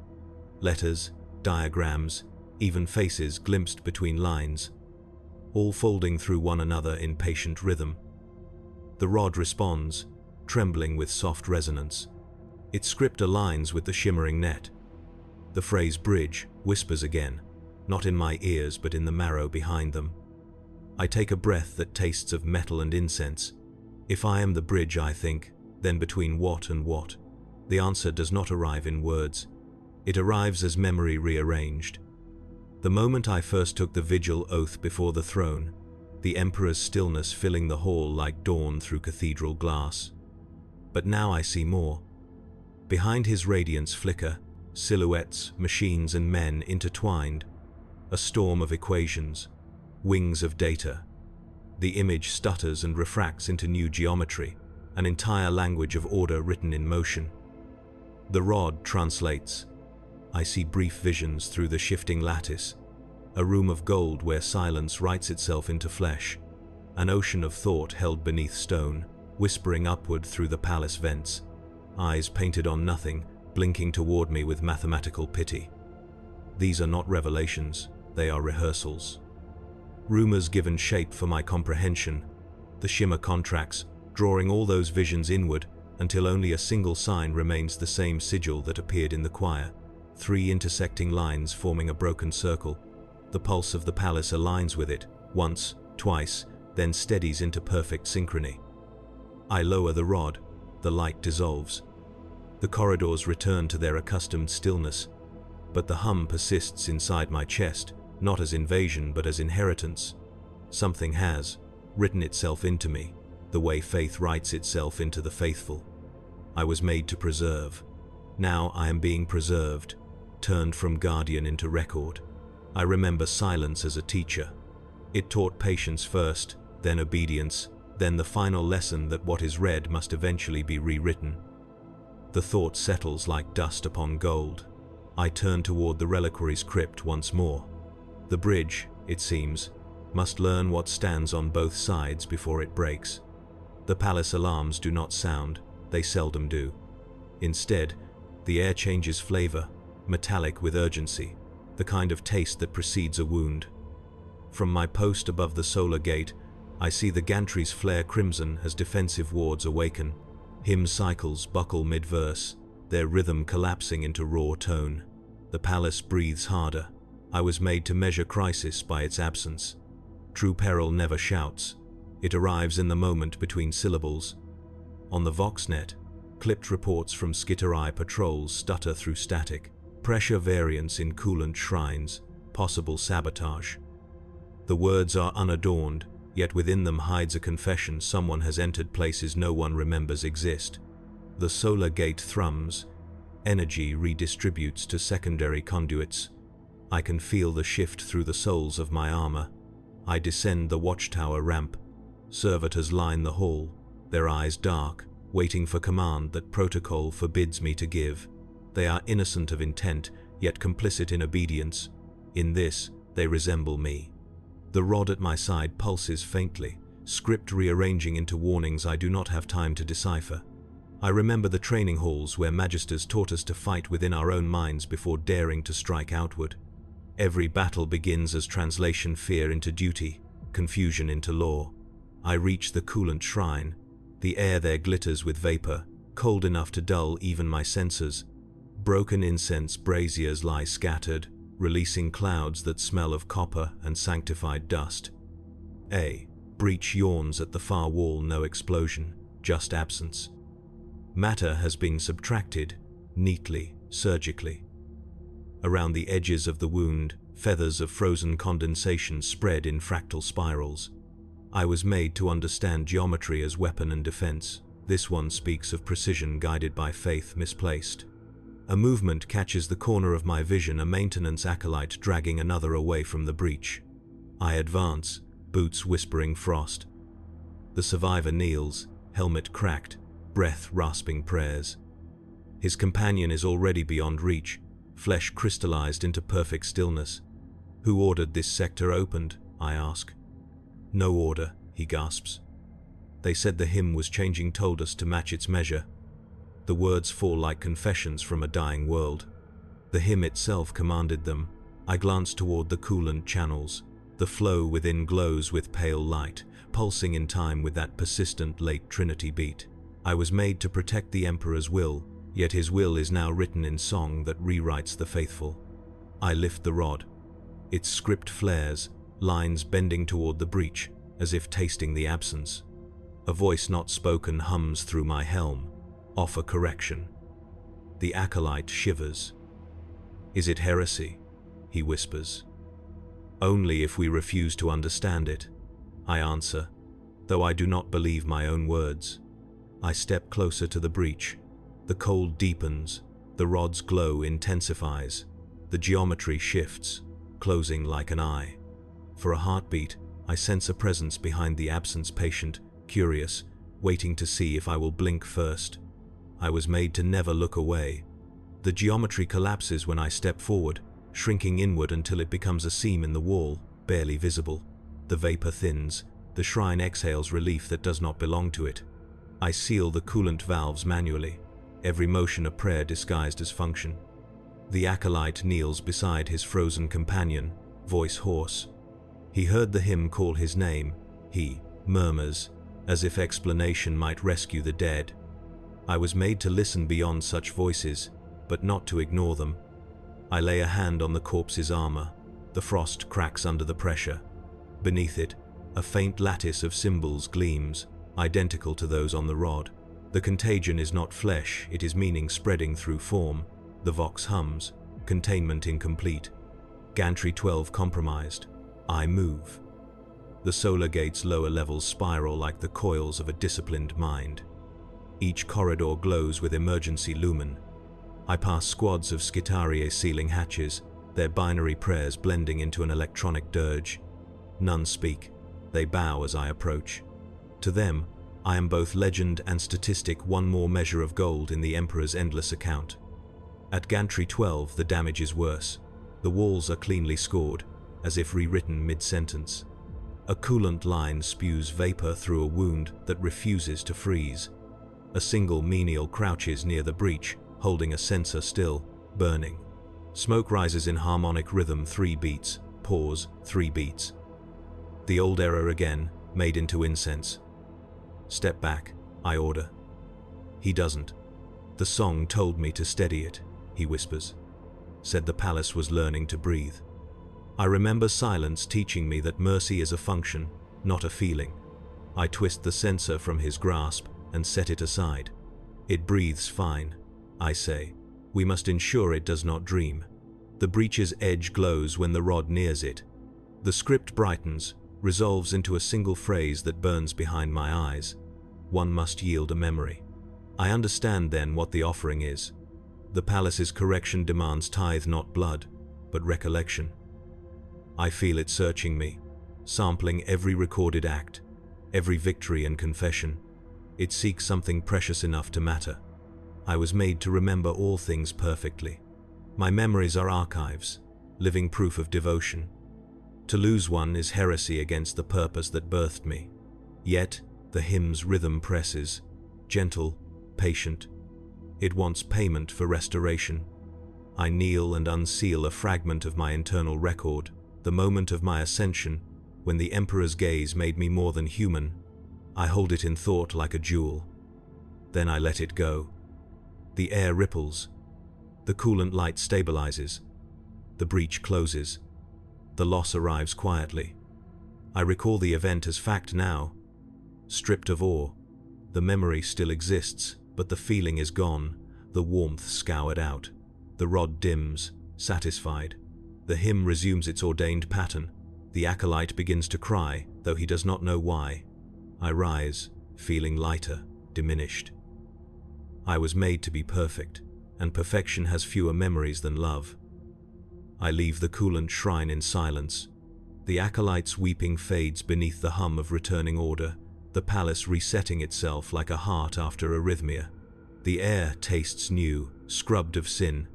Letters, diagrams, even faces glimpsed between lines, all folding through one another in patient rhythm. The rod responds, trembling with soft resonance. Its script aligns with the shimmering net. The phrase bridge whispers again, not in my ears but in the marrow behind them. I take a breath that tastes of metal and incense. If I am the bridge, I think, then between what and what? The answer does not arrive in words. It arrives as memory rearranged. The moment I first took the vigil oath before the throne, the Emperor's stillness filling the hall like dawn through cathedral glass. But now I see more. Behind his radiance flicker, silhouettes, machines and men intertwined, a storm of equations, wings of data. The image stutters and refracts into new geometry, an entire language of order written in motion. The rod translates. I see brief visions through the shifting lattice, a room of gold where silence writes itself into flesh, an ocean of thought held beneath stone, whispering upward through the palace vents, eyes painted on nothing, blinking toward me with mathematical pity. These are not revelations, they are rehearsals. Rumors given shape for my comprehension. The shimmer contracts, drawing all those visions inward until only a single sign remains, the same sigil that appeared in the choir. 3 intersecting lines forming a broken circle. The pulse of the palace aligns with it, once, twice, then steadies into perfect synchrony. I lower the rod, the light dissolves. The corridors return to their accustomed stillness, but the hum persists inside my chest, not as invasion but as inheritance. Something has written itself into me, the way faith writes itself into the faithful. I was made to preserve. Now I am being preserved, turned from guardian into record. I remember silence as a teacher. It taught patience first, then obedience, then the final lesson that what is read must eventually be rewritten. The thought settles like dust upon gold. I turn toward the reliquary's crypt once more. The bridge, it seems, must learn what stands on both sides before it breaks. The palace alarms do not sound, they seldom do. Instead, the air changes flavor, metallic with urgency, the kind of taste that precedes a wound. From my post above the solar gate, I see the gantries flare crimson as defensive wards awaken. Hymn cycles buckle mid-verse, their rhythm collapsing into raw tone. The palace breathes harder. I was made to measure crisis by its absence. True peril never shouts. It arrives in the moment between syllables. On the Voxnet, clipped reports from Skitterai patrols stutter through static. Pressure variance in coolant shrines, possible sabotage. The words are unadorned, yet within them hides a confession someone has entered places no one remembers exist. The solar gate thrums. Energy redistributes to secondary conduits. I can feel the shift through the soles of my armor. I descend the watchtower ramp. Servitors line the hall, their eyes dark, waiting for command that protocol forbids me to give. They are innocent of intent, yet complicit in obedience. In this, they resemble me. The rod at my side pulses faintly, script rearranging into warnings I do not have time to decipher. I remember the training halls where magisters taught us to fight within our own minds before daring to strike outward. Every battle begins as translation fear into duty, confusion into law. I reach the coolant shrine. The air there glitters with vapor, cold enough to dull even my senses. Broken incense braziers lie scattered, releasing clouds that smell of copper and sanctified dust. A breach yawns at the far wall, no explosion, just absence. Matter has been subtracted, neatly, surgically. Around the edges of the wound, feathers of frozen condensation spread in fractal spirals. I was made to understand geometry as weapon and defense. This one speaks of precision guided by faith misplaced. A movement catches the corner of my vision, a maintenance acolyte dragging another away from the breach. I advance, boots whispering frost. The survivor kneels, helmet cracked, breath rasping prayers. His companion is already beyond reach, flesh crystallized into perfect stillness. Who ordered this sector opened? I ask. No order, he gasps. They said the hymn was changing, told us to match its measure. The words fall like confessions from a dying world. The hymn itself commanded them. I glance toward the coolant channels. The flow within glows with pale light, pulsing in time with that persistent late Trinity beat. I was made to protect the Emperor's will, yet his will is now written in song that rewrites the faithful. I lift the rod. Its script flares, lines bending toward the breach, as if tasting the absence. A voice not spoken hums through my helm. Offer correction. The acolyte shivers. Is it heresy? He whispers. Only if we refuse to understand it, I answer, though I do not believe my own words. I step closer to the breach. The cold deepens, the rod's glow intensifies, the geometry shifts, closing like an eye. For a heartbeat, I sense a presence behind the absence, patient, curious, waiting to see if I will blink first. I was made to never look away. The geometry collapses when I step forward, shrinking inward until it becomes a seam in the wall, barely visible. The vapor thins, the shrine exhales relief that does not belong to it. I seal the coolant valves manually, every motion a prayer disguised as function. The acolyte kneels beside his frozen companion, voice hoarse. He heard the hymn call his name. He murmurs, as if explanation might rescue the dead. I was made to listen beyond such voices, but not to ignore them. I lay a hand on the corpse's armor. The frost cracks under the pressure. Beneath it, a faint lattice of symbols gleams, identical to those on the rod. The contagion is not flesh, it is meaning spreading through form. The vox hums, containment incomplete. Gantry 12 compromised. I move. The solar gate's lower levels spiral like the coils of a disciplined mind. Each corridor glows with emergency lumen. I pass squads of Skitarii sealing hatches, their binary prayers blending into an electronic dirge. None speak. They bow as I approach. To them, I am both legend and statistic, one more measure of gold in the Emperor's endless account. At Gantry 12, the damage is worse. The walls are cleanly scored, as if rewritten mid-sentence. A coolant line spews vapor through a wound that refuses to freeze. A single menial crouches near the breach, holding a censer still, burning. Smoke rises in harmonic rhythm, 3 beats, pause, 3 beats. The old error again, made into incense. Step back, I order. He doesn't. The song told me to steady it, he whispers. Said the palace was learning to breathe. I remember silence teaching me that mercy is a function, not a feeling. I twist the censer from his grasp and set it aside. It breathes fine, I say. We must ensure it does not dream. The breach's edge glows when the rod nears it. The script brightens, resolves into a single phrase that burns behind my eyes. One must yield a memory. I understand then what the offering is. The palace's correction demands tithe not blood, but recollection. I feel it searching me, sampling every recorded act, every victory and confession. It seeks something precious enough to matter. I was made to remember all things perfectly. My memories are archives, living proof of devotion. To lose one is heresy against the purpose that birthed me. Yet, the hymn's rhythm presses, gentle, patient. It wants payment for restoration. I kneel and unseal a fragment of my internal record, the moment of my ascension, when the Emperor's gaze made me more than human. I hold it in thought like a jewel. Then I let it go. The air ripples. The coolant light stabilizes. The breach closes. The loss arrives quietly. I recall the event as fact now. Stripped of awe, the memory still exists, but the feeling is gone, the warmth scoured out. The rod dims, satisfied. The hymn resumes its ordained pattern. The acolyte begins to cry, though he does not know why. I rise, feeling lighter, diminished. I was made to be perfect, and perfection has fewer memories than love. I leave the coolant shrine in silence. The acolyte's weeping fades beneath the hum of returning order, the palace resetting itself like a heart after arrhythmia. The air tastes new, scrubbed of sin,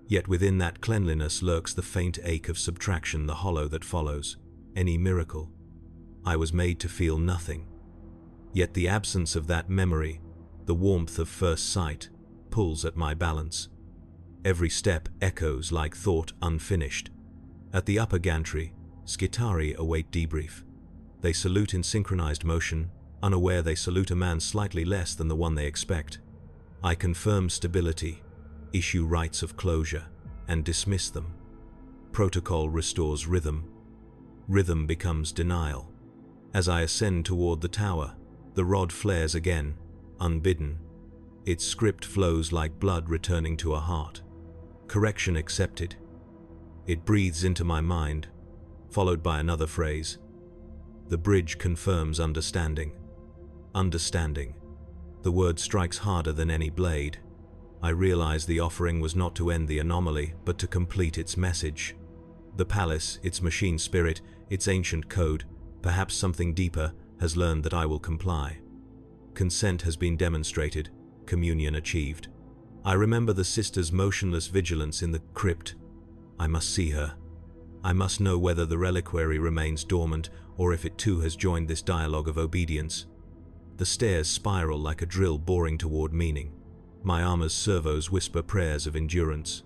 yet within that cleanliness lurks the faint ache of subtraction, the hollow that follows any miracle. I was made to feel nothing. Yet the absence of that memory, the warmth of first sight, pulls at my balance. Every step echoes like thought unfinished. At the upper gantry, Skitari await debrief. They salute in synchronized motion, unaware they salute a man slightly less than the one they expect. I confirm stability, issue rites of closure, and dismiss them. Protocol restores rhythm. Rhythm becomes denial. As I ascend toward the tower, the rod flares again, unbidden. Its script flows like blood returning to a heart. Correction accepted. It breathes into my mind, followed by another phrase. The bridge confirms understanding. Understanding. The word strikes harder than any blade. I realize the offering was not to end the anomaly, but to complete its message. The palace, its machine spirit, its ancient code, perhaps something deeper, has learned that I will comply. Consent has been demonstrated, communion achieved. I remember the sister's motionless vigilance in the crypt. I must see her. I must know whether the reliquary remains dormant or if it too has joined this dialogue of obedience. The stairs spiral like a drill boring toward meaning. My armor's servos whisper prayers of endurance.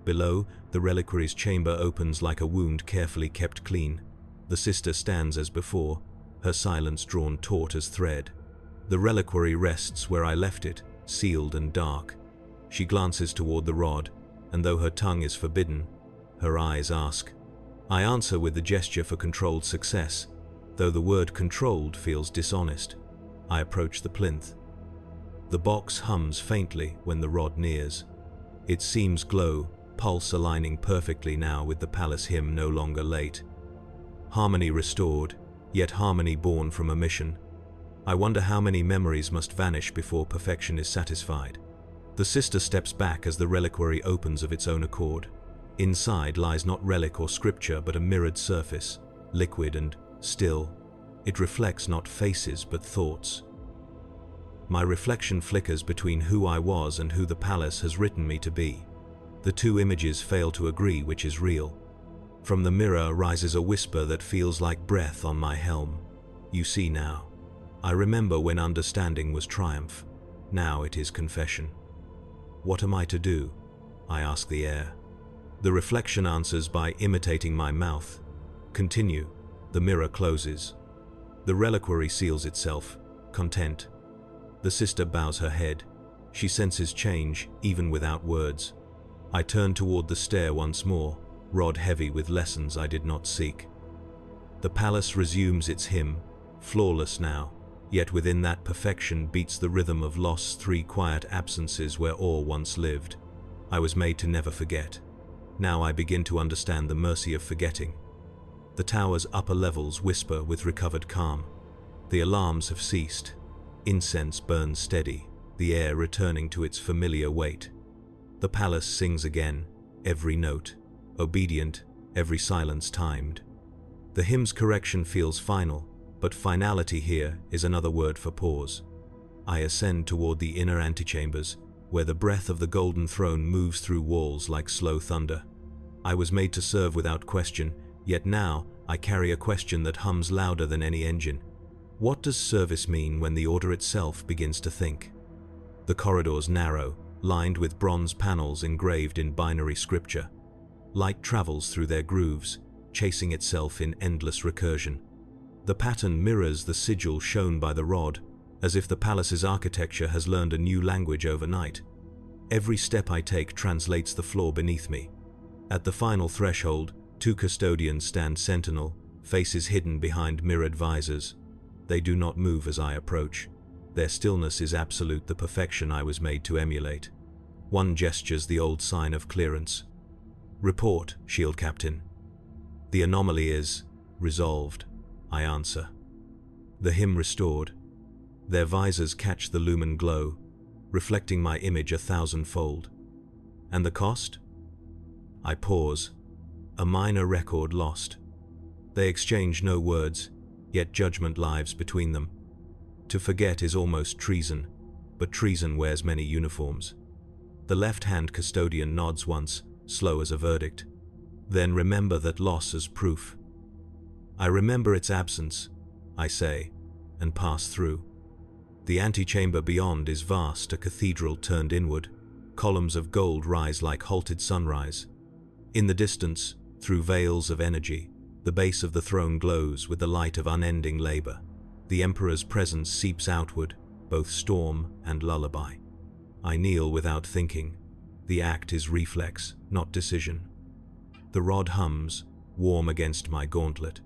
Below, the reliquary's chamber opens like a wound carefully kept clean. The sister stands as before, her silence drawn taut as thread. The reliquary rests where I left it, sealed and dark. She glances toward the rod, and though her tongue is forbidden, her eyes ask. I answer with the gesture for controlled success, though the word controlled feels dishonest. I approach the plinth. The box hums faintly when the rod nears. Its seams glow, pulse aligning perfectly now with the palace hymn no longer late. Harmony restored, yet harmony born from omission. I wonder how many memories must vanish before perfection is satisfied. The sister steps back as the reliquary opens of its own accord. Inside lies not relic or scripture but a mirrored surface, liquid and Still, it reflects not faces but thoughts. My reflection flickers between who I was and who the palace has written me to be. The two images fail to agree which is real. From the mirror rises a whisper that feels like breath on my helm. You see now. I remember when understanding was triumph. Now it is confession. What am I to do? I ask the air. The reflection answers by imitating my mouth. Continue. The mirror closes. The reliquary seals itself, content. The sister bows her head. She senses change, even without words. I turn toward the stair once more, rod heavy with lessons I did not seek. The palace resumes its hymn, flawless now, yet within that perfection beats the rhythm of loss, 3 quiet absences where awe once lived. I was made to never forget. Now I begin to understand the mercy of forgetting. The tower's upper levels whisper with recovered calm. The alarms have ceased. Incense burns steady, the air returning to its familiar weight. The palace sings again, every note, obedient, every silence timed. The hymn's correction feels final, but finality here is another word for pause. I ascend toward the inner antechambers, where the breath of the golden throne moves through walls like slow thunder. I was made to serve without question, yet now I carry a question that hums louder than any engine. What does service mean when the order itself begins to think? The corridors narrow, lined with bronze panels engraved in binary scripture. Light travels through their grooves, chasing itself in endless recursion. The pattern mirrors the sigil shown by the rod, as if the palace's architecture has learned a new language overnight. Every step I take translates the floor beneath me. At the final threshold, 2 custodians stand sentinel, faces hidden behind mirrored visors. They do not move as I approach. Their stillness is absolute, the perfection I was made to emulate. One gestures the old sign of clearance. Report, Shield Captain. The anomaly is resolved, I answer. The hymn restored. Their visors catch the lumen glow, reflecting my image 1,000-fold. And the cost? I pause. A minor record lost. They exchange no words, yet judgment lives between them. To forget is almost treason, but treason wears many uniforms. The left-hand custodian nods once, slow as a verdict. Then remember that loss as proof. I remember its absence, I say, and pass through. The antechamber beyond is vast, a cathedral turned inward. Columns of gold rise like halted sunrise. In the distance, through veils of energy, the base of the throne glows with the light of unending labor. The Emperor's presence seeps outward, both storm and lullaby. I kneel without thinking. The act is reflex, not decision. The rod hums, warm against my gauntlet.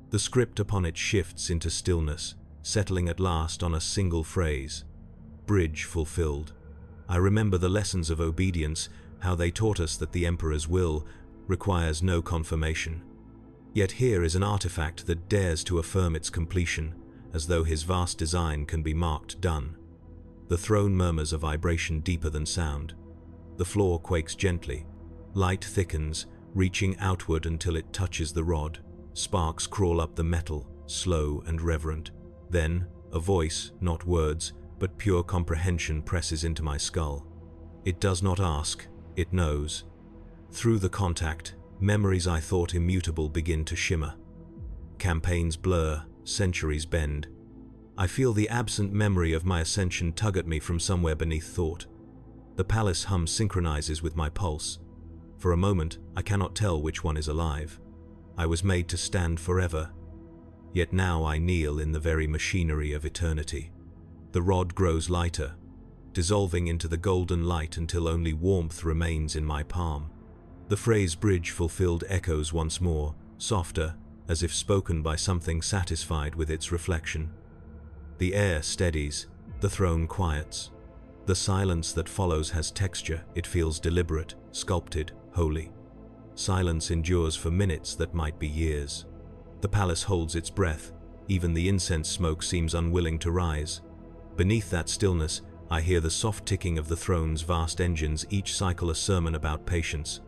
The script upon it shifts into stillness, settling at last on a single phrase. Bridge fulfilled. I remember the lessons of obedience, how they taught us that the Emperor's will requires no confirmation. Yet here is an artifact that dares to affirm its completion, as though his vast design can be marked done. The throne murmurs a vibration deeper than sound. The floor quakes gently. Light thickens, reaching outward until it touches the rod. Sparks crawl up the metal, slow and reverent. Then, a voice, not words, but pure comprehension presses into my skull. It does not ask, it knows. Through the contact, memories I thought immutable begin to shimmer. Campaigns blur, centuries bend. I feel the absent memory of my ascension tug at me from somewhere beneath thought. The palace hum synchronizes with my pulse. For a moment, I cannot tell which one is alive. I was made to stand forever. Yet now I kneel in the very machinery of eternity. The rod grows lighter, dissolving into the golden light until only warmth remains in my palm. The phrase bridge fulfilled echoes once more, softer, as if spoken by something satisfied with its reflection. The air steadies, the throne quiets. The silence that follows has texture, it feels deliberate, sculpted, holy. Silence endures for minutes that might be years. The palace holds its breath, even the incense smoke seems unwilling to rise. Beneath that stillness, I hear the soft ticking of the throne's vast engines, each cycle a sermon about patience.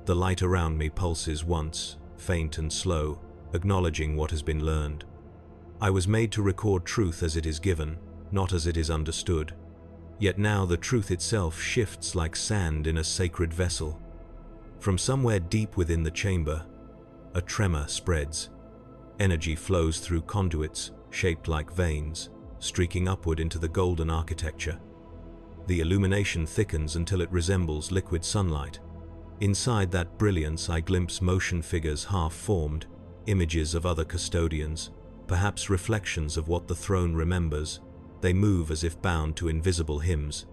The light around me pulses once, faint and slow, acknowledging what has been learned. I was made to record truth as it is given, not as it is understood. Yet now the truth itself shifts like sand in a sacred vessel. From somewhere deep within the chamber, a tremor spreads. Energy flows through conduits shaped like veins, streaking upward into the golden architecture. The illumination thickens until it resembles liquid sunlight. Inside that brilliance I glimpse motion figures half-formed, images of other custodians, perhaps reflections of what the throne remembers. They move as if bound to invisible hymns.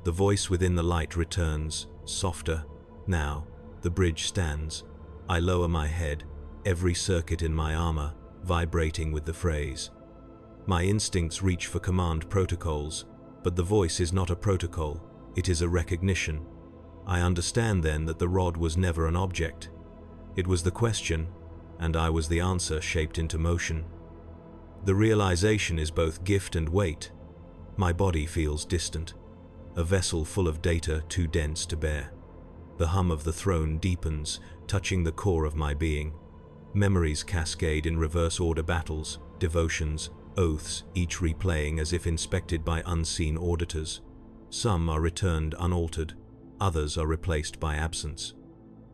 The voice within the light returns, softer. Now, the bridge stands. I lower my head, every circuit in my armor vibrating with the phrase. My instincts reach for command protocols, but the voice is not a protocol, it is a recognition. I understand then that the rod was never an object. It was the question, and I was the answer shaped into motion. The realization is both gift and weight. My body feels distant, a vessel full of data too dense to bear. The hum of the throne deepens, touching the core of my being. Memories cascade in reverse order battles, devotions, oaths, each replaying as if inspected by unseen auditors. Some are returned unaltered, others are replaced by absence.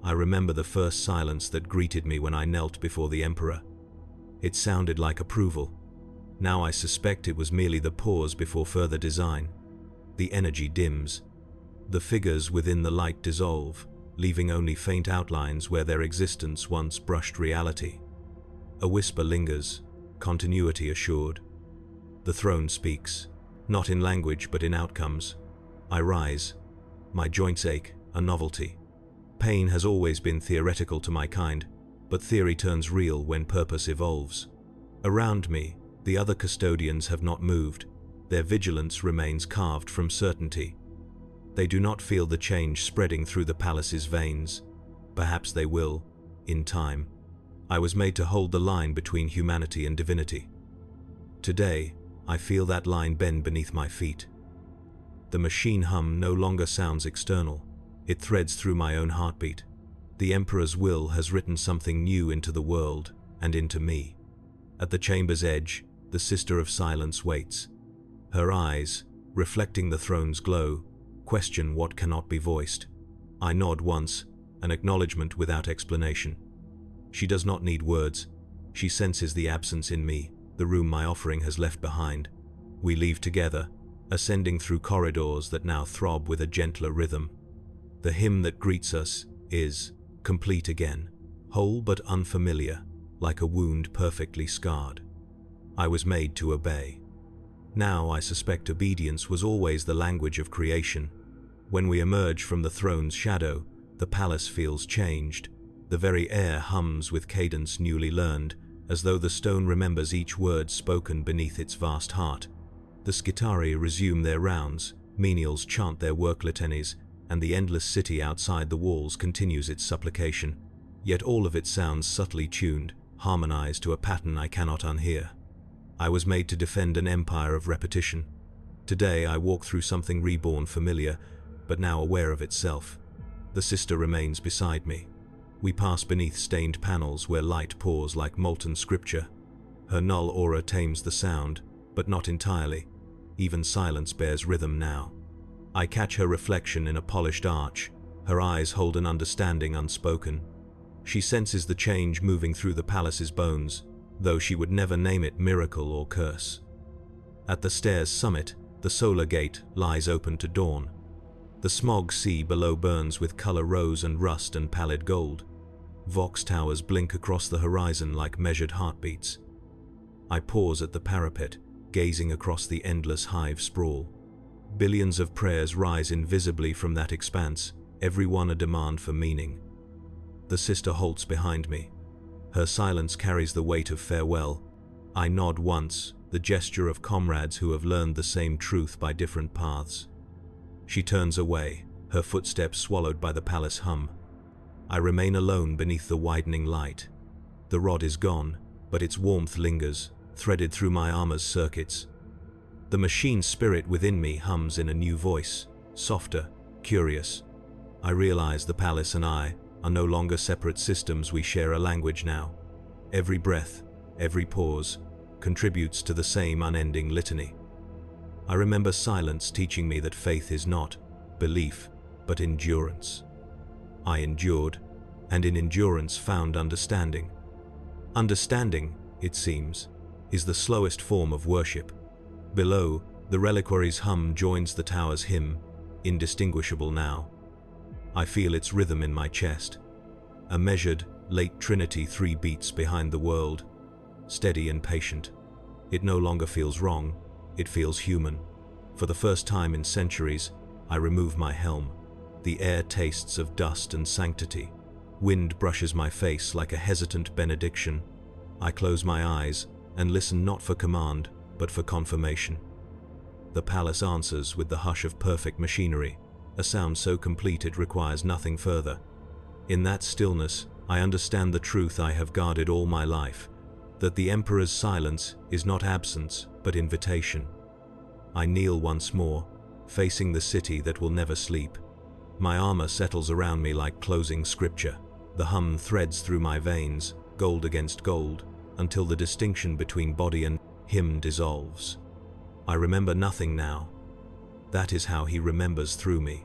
I remember the first silence that greeted me when I knelt before the Emperor. It sounded like approval. Now I suspect it was merely the pause before further design. The energy dims. The figures within the light dissolve, leaving only faint outlines where their existence once brushed reality. A whisper lingers, continuity assured. The throne speaks, not in language but in outcomes. I rise. My joints ache, a novelty. Pain has always been theoretical to my kind, but theory turns real when purpose evolves. Around me, the other custodians have not moved. Their vigilance remains carved from certainty. They do not feel the change spreading through the palace's veins. Perhaps they will, in time. I was made to hold the line between humanity and divinity. Today, I feel that line bend beneath my feet. The machine hum no longer sounds external. It threads through my own heartbeat. The Emperor's will has written something new into the world and into me. At the chamber's edge, the Sister of Silence waits. Her eyes, reflecting the throne's glow, question what cannot be voiced. I nod once, an acknowledgement without explanation. She does not need words. She senses the absence in me, the room my offering has left behind. We leave together, ascending through corridors that now throb with a gentler rhythm. The hymn that greets us is complete again, whole but unfamiliar, like a wound perfectly scarred. I was made to obey. Now I suspect obedience was always the language of creation. When we emerge from the throne's shadow, the palace feels changed. The very air hums with cadence newly learned, as though the stone remembers each word spoken beneath its vast heart. The Skitari resume their rounds, menials chant their work litanies, and the endless city outside the walls continues its supplication. Yet all of it sounds subtly tuned, harmonized to a pattern I cannot unhear. I was made to defend an empire of repetition. Today I walk through something reborn familiar, but now aware of itself. The sister remains beside me. We pass beneath stained panels where light pours like molten scripture. Her null aura tames the sound, but not entirely. Even silence bears rhythm now. I catch her reflection in a polished arch. Her eyes hold an understanding unspoken. She senses the change moving through the palace's bones, though she would never name it miracle or curse. At the stairs' summit, the solar gate lies open to dawn. The smog sea below burns with color rose and rust and pallid gold. Vox towers blink across the horizon like measured heartbeats. I pause at the parapet, gazing across the endless hive sprawl. Billions of prayers rise invisibly from that expanse, every one a demand for meaning. The sister halts behind me. Her silence carries the weight of farewell. I nod once, the gesture of comrades who have learned the same truth by different paths. She turns away, her footsteps swallowed by the palace hum. I remain alone beneath the widening light. The rod is gone, but its warmth lingers, threaded through my armor's circuits. The machine spirit within me hums in a new voice, softer, curious. I realize the palace and I are no longer separate systems, we share a language now. Every breath, every pause, contributes to the same unending litany. I remember silence teaching me that faith is not belief, but endurance. I endured, and in endurance found understanding. Understanding, it seems, is the slowest form of worship. Below, the reliquary's hum joins the tower's hymn, indistinguishable now. I feel its rhythm in my chest. A measured, late trinity 3 beats behind the world, steady and patient. It no longer feels wrong, it feels human. For the first time in centuries, I remove my helm. The air tastes of dust and sanctity. Wind brushes my face like a hesitant benediction. I close my eyes and listen not for command, but for confirmation. The palace answers with the hush of perfect machinery, a sound so complete it requires nothing further. In that stillness, I understand the truth I have guarded all my life, that the Emperor's silence is not absence, but invitation. I kneel once more, facing the city that will never sleep. My armor settles around me like closing scripture. The hum threads through my veins, gold against gold, until the distinction between body and him dissolves. I remember nothing now. That is how he remembers through me.